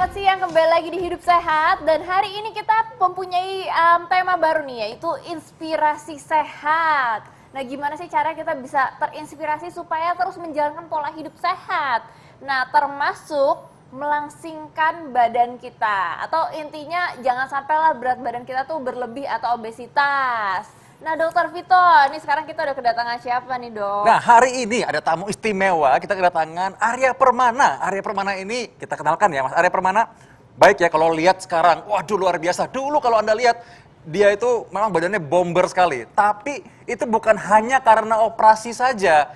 selamat siang, kembali lagi di Hidup Sehat. Dan hari ini kita mempunyai tema baru nih, yaitu inspirasi sehat. Nah, gimana sih cara kita bisa terinspirasi supaya terus menjalankan pola hidup sehat? Nah, termasuk melangsingkan badan kita. Atau intinya jangan sampailah berat badan kita tuh berlebih atau obesitas. Nah, Dokter Vito, ini sekarang kita udah kedatangan siapa nih, Dok? Nah, hari ini ada tamu istimewa, kita kedatangan Arya Permana. Arya Permana ini kita kenalkan ya, Mas Arya Permana. Baik ya, kalau lihat sekarang, waduh luar biasa. Dulu kalau Anda lihat, dia itu memang badannya bomber sekali. Tapi itu bukan hanya karena operasi saja.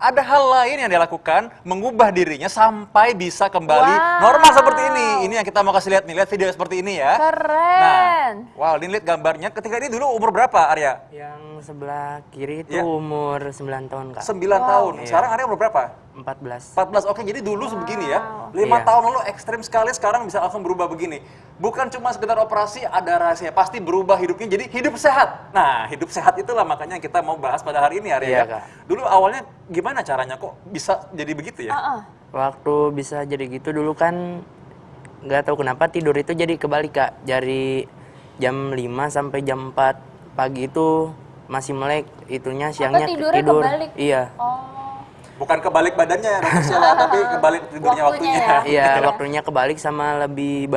Ada hal lain yang dia lakukan, mengubah dirinya sampai bisa kembali normal seperti ini. Ini yang kita mau kasih lihat nih, lihat video seperti ini ya. Keren. Nah, wow, ini lihat gambarnya. Ketika ini dulu umur berapa, Arya? Yang sebelah kiri itu Ya. umur 9 tahun, Kak. 9 tahun. Iya. Sekarang Arya umur berapa? 14. 14, oke, jadi dulu sebegini ya. 5 Iya. tahun lalu ekstrim sekali, sekarang bisa langsung berubah begini. Bukan cuma sekedar operasi, ada rahasia. Pasti berubah hidupnya jadi hidup sehat. Nah, hidup sehat itulah makanya kita mau bahas pada hari ini, Arya. Iya, Ya. Kak. Dulu awalnya gimana caranya kok bisa jadi begitu ya? Waktu bisa jadi gitu dulu kan nggak tahu kenapa tidur itu jadi kebalik, Kak. Dari jam 5 sampai jam 4 pagi itu masih melek, itunya siangnya tidurnya tidur. kebalik? Iya. Oh, Bukan kebalik badannya ya, Dr. Sheila, tapi kebalik tidurnya Waktunya waktunya. Iya, waktunya kebalik sama lebih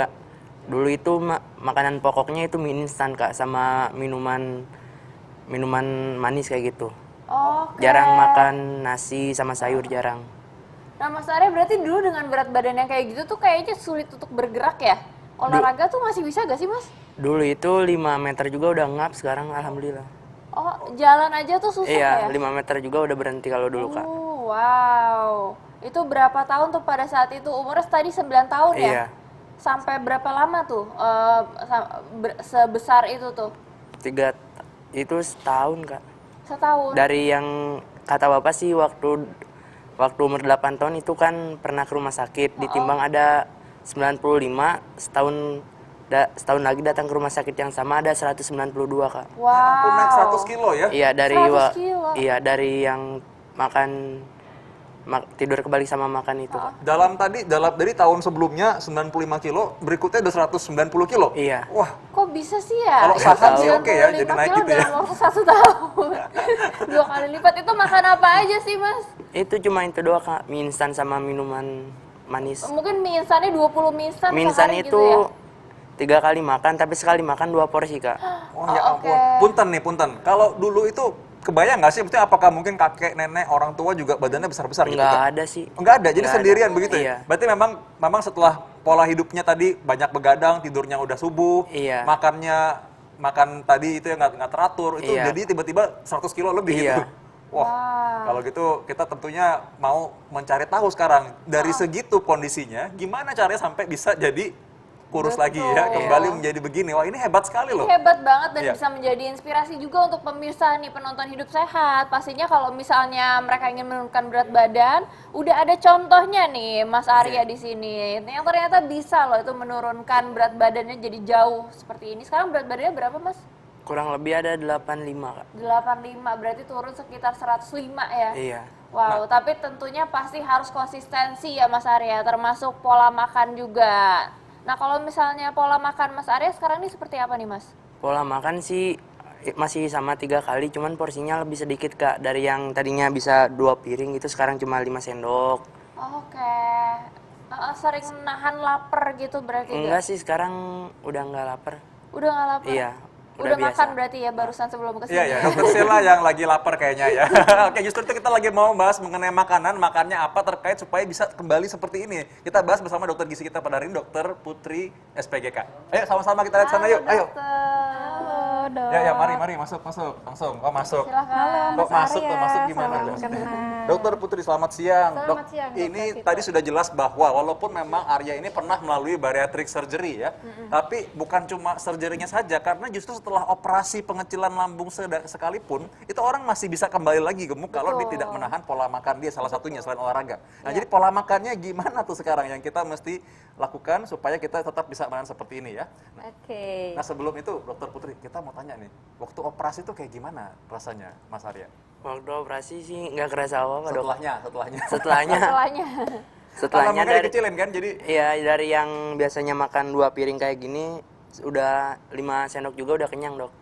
dulu itu makanan pokoknya itu mie instan, Kak, sama minuman manis kayak gitu. oke. Jarang makan nasi sama sayur, jarang. Nah, Mas Arya berarti dulu dengan berat badan yang kayak gitu tuh kayaknya sulit untuk bergerak ya? Olahraga tuh masih bisa gak sih, Mas? Dulu itu 5 meter juga udah ngap, sekarang alhamdulillah. Oh, jalan aja tuh susah Iya, ya? 5 meter juga udah berhenti kalau dulu, Kak. Wow. Itu berapa tahun tuh pada saat itu? Umurnya tadi 9 tahun ya? Iya. Sampai berapa lama tuh sebesar itu tuh? Itu setahun, Kak. Setahun? Dari yang kata Bapak sih waktu umur 8 tahun itu kan pernah ke rumah sakit, ditimbang ada 95, setahun lagi datang ke rumah sakit yang sama ada 192, Kak. Wow. Aku naik 100 kilo ya? Iya, 100 kilo. Iya, dari yang makan tidur kebalik sama makan itu, Kak. Dari tahun sebelumnya 95 kilo, berikutnya udah 190 kilo. Iya. Wah, Kok bisa sih ya? Kalau saham sih oke ya, 95 jadi naik kilo gitu ya. dalam waktu 1 tahun. 2 kali lipat. Itu makan apa aja sih, Mas? Itu cuma itu doang, Kak. Mie instan sama minuman manis. Mungkin mie instannya 20 mie instan Mie instan sehari itu gitu ya? 3 kali makan, tapi sekali makan 2 porsi, Kak. oh ya oke. ampun. Punten. Kalau dulu itu kebayang nggak sih? Maksudnya apakah mungkin kakek, nenek, orang tua juga badannya besar-besar gitu? Nggak Kak? ada sih. Nggak ada, jadi Nggak sendirian ada. begitu ya? Iya. Berarti memang setelah pola hidupnya tadi banyak begadang, tidurnya udah subuh, Iya. makan tadi itu yang nggak teratur, itu Iya. jadi tiba-tiba 100 kilo lebih Iya. gitu. Wah, kalau gitu kita tentunya mau mencari tahu sekarang dari segitu kondisinya, gimana caranya sampai bisa jadi kurus lagi ya, Betul. kembali menjadi begini. Wah, ini hebat sekali loh. Hebat banget dan Iya. bisa menjadi inspirasi juga untuk pemirsa nih, penonton Hidup Sehat. Pastinya kalau misalnya mereka ingin menurunkan berat badan, udah ada contohnya nih Mas Arya di sini. Yang ternyata bisa loh itu menurunkan berat badannya jadi jauh seperti ini. Sekarang berat badannya berapa, Mas? Kurang lebih ada 85, Kak. 85, berarti turun sekitar 105 ya? Iya. Wow, tapi tentunya pasti harus konsistensi ya Mas Arya, termasuk pola makan juga. Nah, kalau misalnya pola makan Mas Arya sekarang ini seperti apa nih, Mas? Pola makan sih masih sama 3 kali, cuman porsinya lebih sedikit, Kak. Dari yang tadinya bisa 2 piring itu sekarang cuma 5 sendok. Oke. Sering nahan lapar gitu berarti Enggak sih, sekarang udah nggak lapar. Udah nggak lapar? Iya, Udah udah makan biasa. berarti ya barusan sebelum kesini? Iya ya, Dokter Sheila yang lagi lapar kayaknya ya. Oke, justru itu kita lagi mau bahas mengenai makanan, makannya apa terkait supaya bisa kembali seperti ini. Kita bahas bersama dokter gizi kita pada hari ini, Dokter Putri SPGK. Ayo sama-sama kita lihat sana yuk, ayo. Halo, Dok. Ya, mari masuk langsung. Oh, masuk. Silakan. Kok masuk gimana? Dokter Putri, selamat siang. Selamat siang, Dokter Ini Vito. tadi sudah jelas bahwa walaupun memang Arya ini pernah melalui bariatric surgery ya, tapi bukan cuma surgery-nya saja, karena justru setelah operasi pengecilan lambung sekalipun, itu orang masih bisa kembali lagi gemuk kalau dia tidak menahan pola makan dia, salah satunya selain olahraga. Nah, jadi pola makannya gimana tuh sekarang yang kita mesti lakukan supaya kita tetap bisa makan seperti ini ya. Oke. Nah, sebelum itu, Dokter Putri, kita mau tanya nih, waktu operasi itu kayak gimana rasanya, Mas Arya? Waktu operasi sih nggak kerasa apa-apa, Dok. Setelahnya. Setelahnya Setelahnya. Setelahnya makanya dari dikecilin kan, jadi iya dari yang biasanya makan 2 piring kayak gini udah 5 sendok juga udah kenyang, Dok.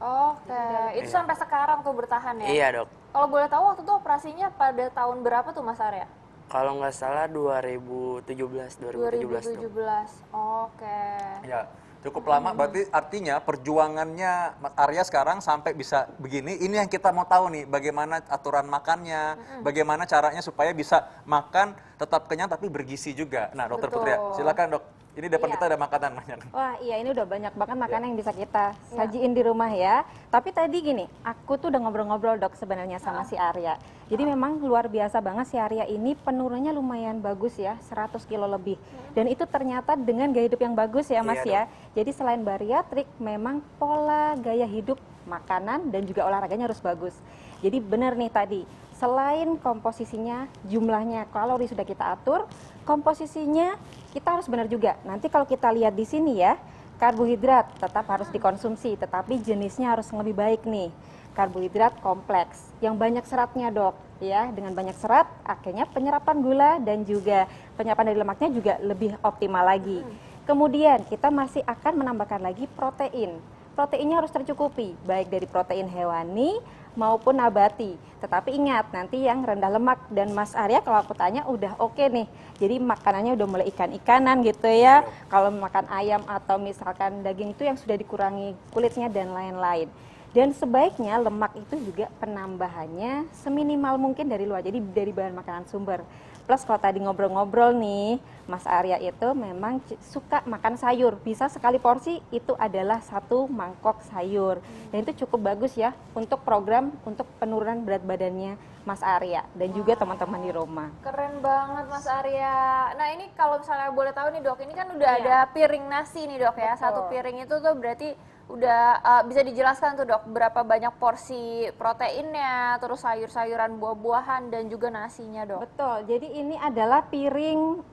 Oke, itu sampai sekarang tuh bertahan ya? Iya, Dok. Kalau boleh tahu waktu itu operasinya pada tahun berapa tuh Mas Arya? Kalau nggak salah 2017, 2017, Dok. 2017. Oke. ya cukup lama. Berarti artinya perjuangannya Mas Arya sekarang sampai bisa begini. Ini yang kita mau tahu nih, bagaimana aturan makannya, bagaimana caranya supaya bisa makan tetap kenyang tapi bergizi juga. Nah, Dokter Betul. Putri, silakan Dok. Ini depan Iya. kita ada makanan banyak. Wah iya ini udah banyak banget makanan yang bisa kita sajiin di rumah ya. Tapi tadi gini, aku tuh udah ngobrol-ngobrol Dok sebenarnya sama si Arya. Jadi memang luar biasa banget si Arya ini penurunannya lumayan bagus ya, 100 kilo lebih. Dan itu ternyata dengan gaya hidup yang bagus ya Mas Iya, ya. Jadi selain bariatrik, memang pola gaya hidup, makanan dan juga olahraganya harus bagus. Jadi benar nih tadi, selain komposisinya, jumlahnya, kalori sudah kita atur, komposisinya kita harus benar juga. Nanti kalau kita lihat di sini ya, karbohidrat tetap harus dikonsumsi, tetapi jenisnya harus lebih baik nih. Karbohidrat kompleks, yang banyak seratnya Dok, ya. Dengan banyak serat, akhirnya penyerapan gula dan juga penyerapan dari lemaknya juga lebih optimal lagi. Kemudian kita masih akan menambahkan lagi protein. Proteinnya harus tercukupi, baik dari protein hewani maupun nabati. Tetapi ingat, nanti yang rendah lemak. Dan Mas Arya kalau aku tanya udah oke nih. Jadi makanannya udah mulai ikan-ikanan gitu ya. Kalau makan ayam atau misalkan daging itu yang sudah dikurangi kulitnya dan lain-lain. Dan sebaiknya lemak itu juga penambahannya seminimal mungkin dari luar. Jadi dari bahan makanan sumber. Plus kalau tadi ngobrol-ngobrol nih, Mas Arya itu memang suka makan sayur. Bisa sekali porsi itu adalah 1 mangkok sayur. Dan itu cukup bagus ya untuk program untuk penurunan berat badannya Mas Arya dan juga teman-teman di rumah. Keren banget Mas Arya. Nah ini kalau misalnya boleh tahu nih Dok, ini kan udah Iya. ada piring nasi nih Dok ya. Betul. Satu piring itu tuh berarti udah bisa dijelaskan tuh Dok berapa banyak porsi proteinnya, terus sayur-sayuran, buah-buahan dan juga nasinya Dok. Betul. Jadi ini adalah piring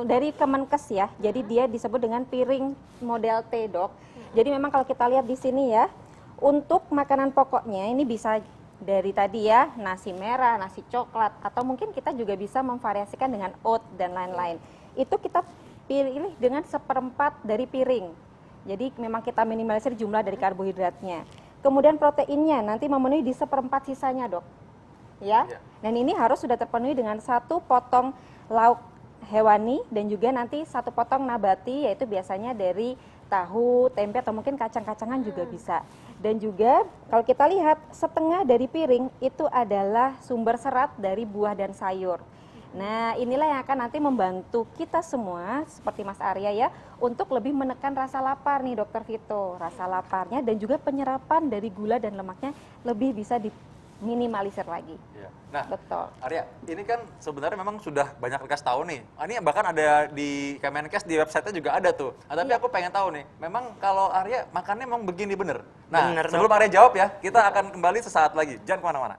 dari Kemenkes ya. Jadi dia disebut dengan piring model T, Dok. Jadi memang kalau kita lihat di sini ya, untuk makanan pokoknya ini bisa dari tadi ya, nasi merah, nasi coklat, atau mungkin kita juga bisa memvariasikan dengan oat dan lain-lain. Itu kita pilih dengan 1/4 dari piring. Jadi memang kita minimalisir jumlah dari karbohidratnya. Kemudian proteinnya nanti memenuhi di 1/4 sisanya Dok. Ya. Iya. Dan ini harus sudah terpenuhi dengan 1 potong lauk hewani dan juga nanti 1 potong nabati, yaitu biasanya dari tahu, tempe atau mungkin kacang-kacangan juga bisa. Dan juga kalau kita lihat setengah dari piring itu adalah sumber serat dari buah dan sayur. Nah inilah yang akan nanti membantu kita semua seperti Mas Arya ya untuk lebih menekan rasa lapar nih Dokter Vito. Rasa laparnya dan juga penyerapan dari gula dan lemaknya lebih bisa diminimalisir lagi. Iya. Nah, Betul. Arya, ini kan sebenarnya memang sudah banyak dikasih tahu nih. Ini bahkan ada di Kemenkes, di website-nya juga ada tuh. Nah, tapi aku pengen tahu nih, memang kalau Arya makannya memang begini bener? Nah, Bener, sebelum Arya jawab ya, kita akan kembali sesaat lagi. Jangan kemana-mana.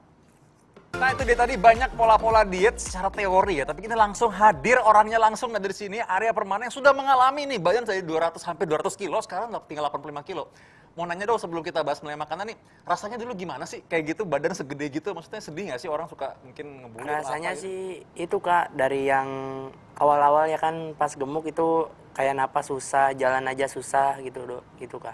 Nah itu dia tadi banyak pola-pola diet secara teori ya, tapi kita langsung hadir orangnya langsung ada di sini, Arya Permana yang sudah mengalami nih badan dari 200 sampai 200 kilo, sekarang tinggal 85 kilo. Mau nanya dong sebelum kita bahas mengenai makanan nih, rasanya dulu gimana sih kayak gitu, badan segede gitu, maksudnya sedih nggak sih orang suka mungkin ngebully atau Rasanya apa gitu? sih itu Kak, dari yang awal-awal ya kan pas gemuk itu kayak napas susah, jalan aja susah gitu gitu Kak.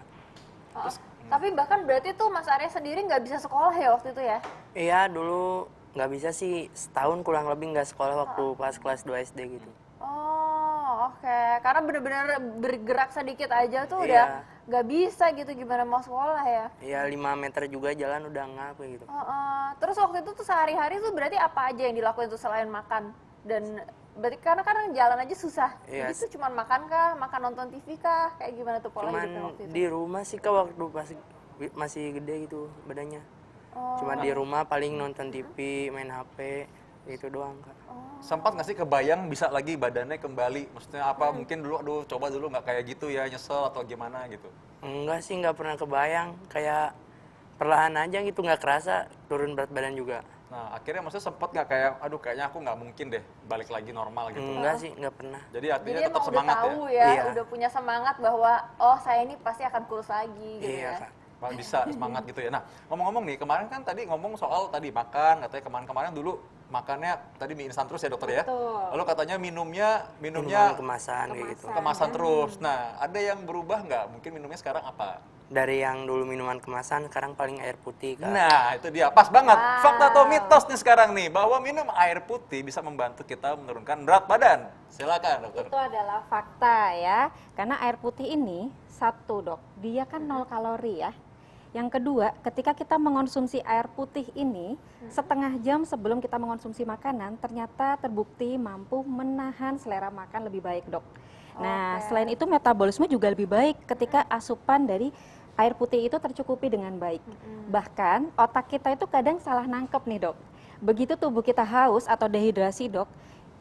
Oh, tapi bahkan berarti tuh Mas Arya sendiri nggak bisa sekolah ya waktu itu ya? Iya dulu nggak bisa sih, setahun kurang lebih nggak sekolah waktu pas kelas 2 SD gitu. Oh oke, karena bener-bener bergerak sedikit aja tuh Iya. udah nggak bisa gitu, gimana mau sekolah ya? Iya 5 meter juga jalan udah ngap kayak gitu. Terus waktu itu tuh sehari-hari tuh berarti apa aja yang dilakuin tuh selain makan? Dan berarti karena kan jalan aja susah, Iya. jadi tuh cuman makan kah, makan nonton TV kah, kayak gimana tuh pola hidupnya Cuman waktu itu? di rumah sih Kak waktu pas masih gede gitu badannya. Oh, Cuma di rumah paling nonton TV, main HP, itu doang Kak. Sempat nggak sih kebayang bisa lagi badannya kembali? Maksudnya apa mungkin dulu, aduh coba dulu nggak kayak gitu ya, nyesel atau gimana gitu? Enggak sih, nggak pernah kebayang. Kayak perlahan aja gitu, nggak kerasa turun berat badan juga. Nah akhirnya maksudnya sempat nggak kayak, aduh kayaknya aku nggak mungkin deh balik lagi normal gitu. Enggak sih, nggak pernah. Jadi artinya jadi tetap emang udah semangat tahu ya? ya, Iya. udah punya semangat bahwa oh saya ini pasti akan kurus lagi gitu Iya ya. Kak. Bisa semangat gitu ya. Nah ngomong-ngomong nih, kemarin kan tadi ngomong soal tadi makan, katanya kemarin-kemarin dulu makannya tadi mie instan terus ya dokter ya. Betul. Lalu katanya minumnya Minuman kemasan kayak gitu. kemasan terus. Nah, ada yang berubah nggak? Mungkin minumnya sekarang apa? Dari yang dulu minuman kemasan, sekarang paling air putih, Kak. Nah, itu dia. Pas banget. Wow. Fakta atau mitos nih sekarang nih, bahwa minum air putih bisa membantu kita menurunkan berat badan. Silakan, dokter. Itu adalah fakta ya. Karena air putih ini satu, Dok, dia kan 0 kalori ya. Yang kedua, ketika kita mengonsumsi air putih ini setengah jam sebelum kita mengonsumsi makanan, ternyata terbukti mampu menahan selera makan lebih baik, Dok. Nah, Oke. selain itu metabolisme juga lebih baik ketika asupan dari air putih itu tercukupi dengan baik. Bahkan otak kita itu kadang salah nangkep nih, Dok. Begitu tubuh kita haus atau dehidrasi, Dok,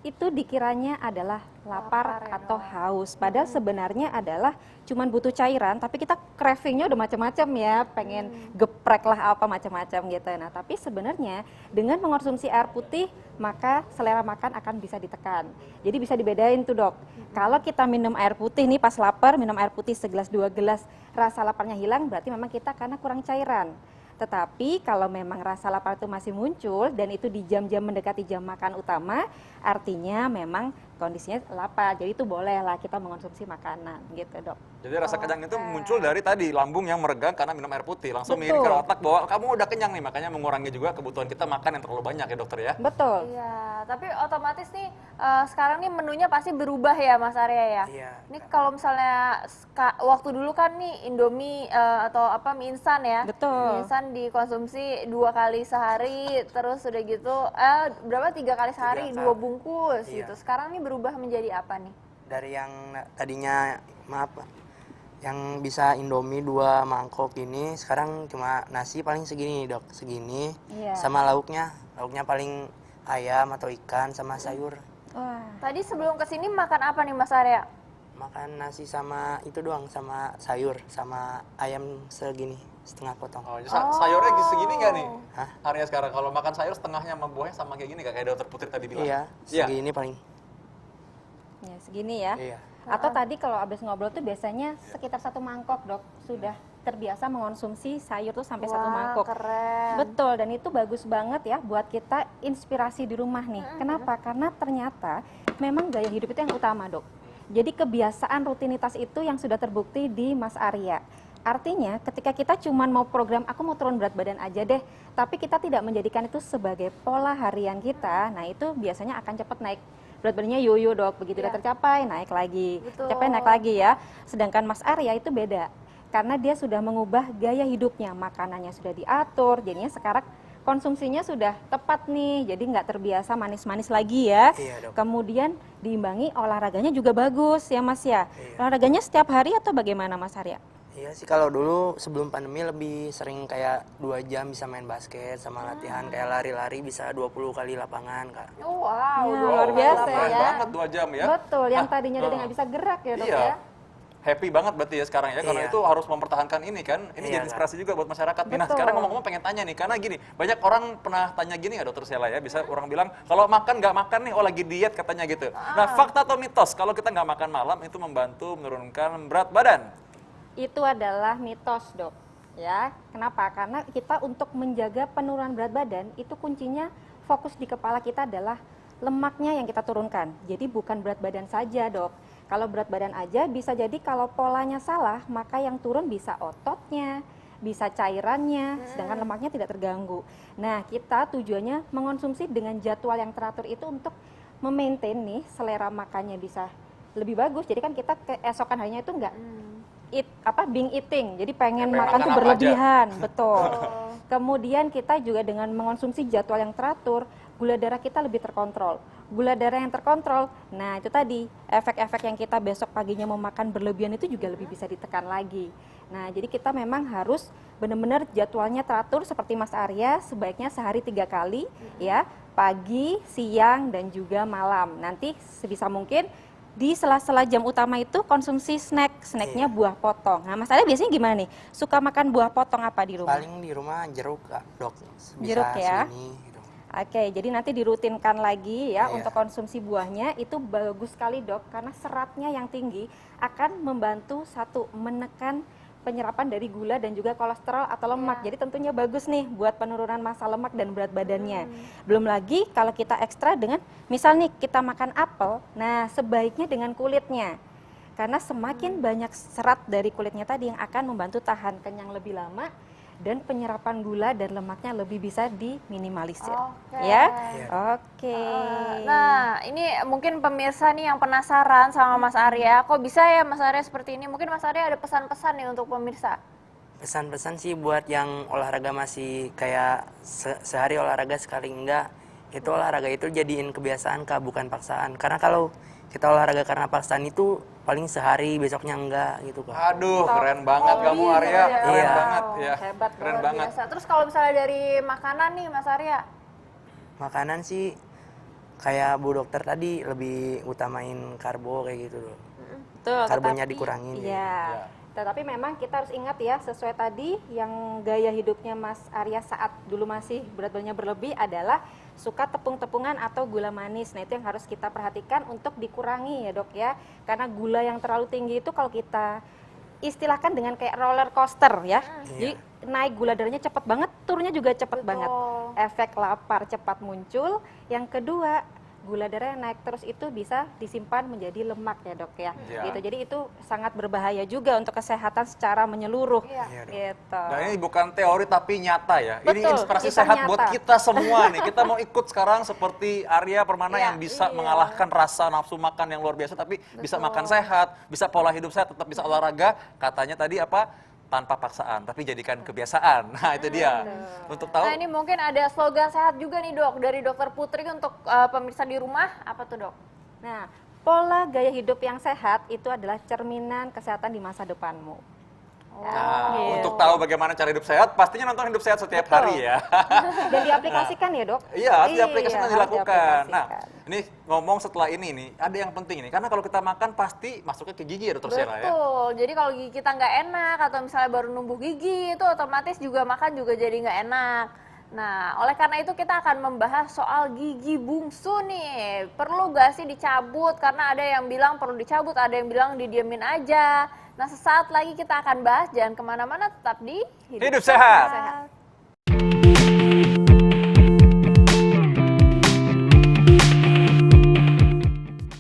itu dikiranya adalah lapar Lapar ya, atau Dok. haus. Padahal sebenarnya adalah cuman butuh cairan, tapi kita cravingnya udah macam-macam ya, pengen geprek lah apa macam-macam gitu. Nah, tapi sebenarnya dengan mengonsumsi air putih, maka selera makan akan bisa ditekan. Jadi bisa dibedain tuh, Dok. Kalau kita minum air putih nih pas lapar, minum air putih segelas 2 gelas, rasa laparnya hilang, berarti memang kita karena kurang cairan. Tetapi kalau memang rasa lapar itu masih muncul dan itu di jam-jam mendekati jam makan utama, artinya memang kondisinya lapar. Jadi itu bolehlah kita mengonsumsi makanan gitu, Dok. Jadi rasa kenyang itu muncul dari tadi lambung yang meregang karena minum air putih. Langsung Betul. mengirim ke otak bahwa kamu udah kenyang nih, makanya mengurangi juga kebutuhan kita makan yang terlalu banyak ya dokter ya. Betul. Iya, tapi otomatis nih sekarang nih menunya pasti berubah ya Mas Arya ya. Iya. Ini kalau misalnya waktu dulu kan nih Indomie atau apa mie instan ya. Betul. Mie instan dikonsumsi 2 kali sehari, terus udah gitu berapa 3 kali sehari, 2 Tiga kali. bungkus Iya. gitu. Sekarang nih berubah menjadi apa nih? Dari yang tadinya, maaf, yang bisa Indomie 2 mangkok ini, sekarang cuma nasi paling segini, Dok. Segini. Iya. Sama lauknya paling ayam atau ikan sama sayur. Wah. Tadi sebelum kesini makan apa nih Mas Arya? Makan nasi sama itu doang, sama sayur, sama ayam segini, setengah potong. Oh, sayurnya segini nggak nih? Hah? Arya sekarang kalau makan sayur setengahnya sama buahnya sama kayak gini nggak kayak dokter Putri tadi bilang? Iya, segini paling. Ya, segini ya. Iya. Atau tadi kalau habis ngobrol tuh biasanya sekitar 1 mangkok, Dok. Sudah terbiasa mengonsumsi sayur tuh sampai 1 Wah, mangkok. keren. Betul, dan itu bagus banget ya buat kita inspirasi di rumah nih. Kenapa? Karena ternyata memang gaya hidup itu yang utama, Dok. Jadi kebiasaan rutinitas itu yang sudah terbukti di Mas Arya. Artinya ketika kita cuma mau program aku mau turun berat badan aja deh, tapi kita tidak menjadikan itu sebagai pola harian kita, nah itu biasanya akan cepat naik berat badannya yoyo, Dok. Begitu udah Iya. tercapai naik lagi, Betul. tercapai naik lagi ya. Sedangkan Mas Arya itu beda. Karena dia sudah mengubah gaya hidupnya, makanannya sudah diatur, jadinya sekarang konsumsinya sudah tepat nih, jadi nggak terbiasa manis-manis lagi ya. Iya, Dok. Kemudian diimbangi olahraganya juga bagus ya Mas ya. Iya. Olahraganya setiap hari atau bagaimana Mas Arya? Iya sih, kalau dulu sebelum pandemi lebih sering kayak 2 jam bisa main basket sama latihan kayak lari-lari bisa 20 kali lapangan, Kak. Oh, wow, Ya, dua luar kali biasa lapangan. Keren ya. banget 2 jam ya. Betul, yang Nah, tadinya dia nggak bisa gerak ya Dok iya. ya. Happy banget berarti ya sekarang ya, karena Iya. itu harus mempertahankan ini kan. Ini Iya, jadi inspirasi juga buat masyarakat. Nah, Betul. sekarang ngomong-ngomong pengen tanya nih, karena gini, banyak orang pernah tanya gini nggak dokter Sheila ya, bisa orang bilang, kalau makan nggak makan nih, oh lagi diet katanya gitu. Nah, fakta atau mitos, kalau kita nggak makan malam itu membantu menurunkan berat badan? Itu adalah mitos, Dok. Ya, kenapa? Karena kita untuk menjaga penurunan berat badan itu kuncinya fokus di kepala kita adalah lemaknya yang kita turunkan. Jadi bukan berat badan saja, Dok. Kalau berat badan aja bisa jadi kalau polanya salah, maka yang turun bisa ototnya, bisa cairannya, sedangkan lemaknya tidak terganggu. Nah, kita tujuannya mengonsumsi dengan jadwal yang teratur itu untuk memaintain nih selera makannya bisa lebih bagus. Jadi kan kita keesokan harinya itu enggak being eating, jadi pengen Pengen makan makan tuh apa berlebihan, betul. Kemudian kita juga dengan mengonsumsi jadwal yang teratur, gula darah kita lebih terkontrol. Gula darah yang terkontrol, nah itu tadi efek-efek yang kita besok paginya mau makan berlebihan itu juga lebih bisa ditekan lagi. Nah jadi kita memang harus benar-benar jadwalnya teratur seperti Mas Arya, sebaiknya sehari 3 kali ya, pagi, siang dan juga malam. Nanti sebisa mungkin di sela-sela jam utama itu konsumsi snacknya buah potong. Nah, Mas Arya biasanya gimana nih? Suka makan buah potong apa di rumah? Paling di rumah jeruk, Kak, Dok. Bisa Jeruk ya? segini, gitu. Oke, jadi nanti dirutinkan lagi ya Iya. untuk konsumsi buahnya. Itu bagus sekali, Dok, karena seratnya yang tinggi akan membantu satu menekan penyerapan dari gula dan juga kolesterol atau lemak. Jadi tentunya bagus nih buat penurunan massa lemak dan berat badannya. Belum lagi kalau kita ekstra dengan misal nih kita makan apel, nah sebaiknya dengan kulitnya. Karena semakin banyak serat dari kulitnya tadi yang akan membantu tahan kenyang lebih lama dan penyerapan gula dan lemaknya lebih bisa diminimalisir. Oke. Ya. Oke. Nah, ini mungkin pemirsa nih yang penasaran sama Mas Arya, kok bisa ya Mas Arya seperti ini? Mungkin Mas Arya ada pesan-pesan nih untuk pemirsa. Pesan-pesan sih buat yang olahraga masih kayak sehari olahraga sekali enggak, itu olahraga itu jadiin kebiasaan Kak, bukan paksaan. Karena kalau kita olahraga karena paksaan itu paling sehari, besoknya enggak gitu Kak. Aduh, keren banget kamu Arya, keren Iya. banget ya. Hebat, Keren Luar banget. biasa. Terus kalau misalnya dari makanan nih Mas Arya, Makanan sih kayak Bu Dokter tadi lebih utamain karbo kayak gitu loh. Betul, Karbonnya tetapi- dikurangin ya. Iya. Ya. Tetapi memang kita harus ingat ya, sesuai tadi yang gaya hidupnya Mas Arya saat dulu masih berat badannya berlebih adalah suka tepung-tepungan atau gula manis. Nah, itu yang harus kita perhatikan untuk dikurangi ya, Dok ya. Karena gula yang terlalu tinggi itu kalau kita istilahkan dengan kayak roller coaster ya. Jadi naik gula darahnya cepat banget, turunnya juga cepat banget. Efek lapar cepat muncul. Yang kedua, gula darah yang naik terus itu bisa disimpan menjadi lemak ya, Dok ya. Iya. Gitu. Jadi itu sangat berbahaya juga untuk kesehatan secara menyeluruh. Iya. Gitu. Nah ini bukan teori tapi nyata ya. Ini Betul, inspirasi kisah sehat nyata. buat kita semua nih. Kita mau ikut sekarang seperti Arya Permana Iya, yang bisa iya. mengalahkan rasa nafsu makan yang luar biasa, tapi bisa makan sehat, bisa pola hidup sehat, tetap bisa olahraga. Katanya tadi apa? Tanpa paksaan, tapi jadikan kebiasaan. Nah itu dia. Untuk tahu. nah ini mungkin ada slogan sehat juga nih Dok dari Dokter Putri untuk pemirsa di rumah, apa tuh Dok? Nah, pola gaya hidup yang sehat itu adalah cerminan kesehatan di masa depanmu. Nah, gitu. untuk tahu bagaimana cara hidup sehat, pastinya nonton Hidup Sehat setiap Betul. hari ya. Dan diaplikasikan ya, Dok? Iya, harus diaplikasikan dan harus dilakukan. Nah, diaplikasikan. ini ngomong setelah ini nih, ada yang penting nih. Karena kalau kita makan pasti masuknya ke gigi ya, Dokter Sheila ya. Betul, jadi kalau gigi kita nggak enak atau misalnya baru numbuh gigi itu otomatis juga makan juga jadi nggak enak. Nah, oleh karena itu kita akan membahas soal gigi bungsu nih. Perlu nggak sih dicabut? Karena ada yang bilang perlu dicabut, ada yang bilang didiemin aja. Nah, sesaat lagi kita akan bahas, jangan kemana-mana, tetap di Hidup Sehat. Sehat.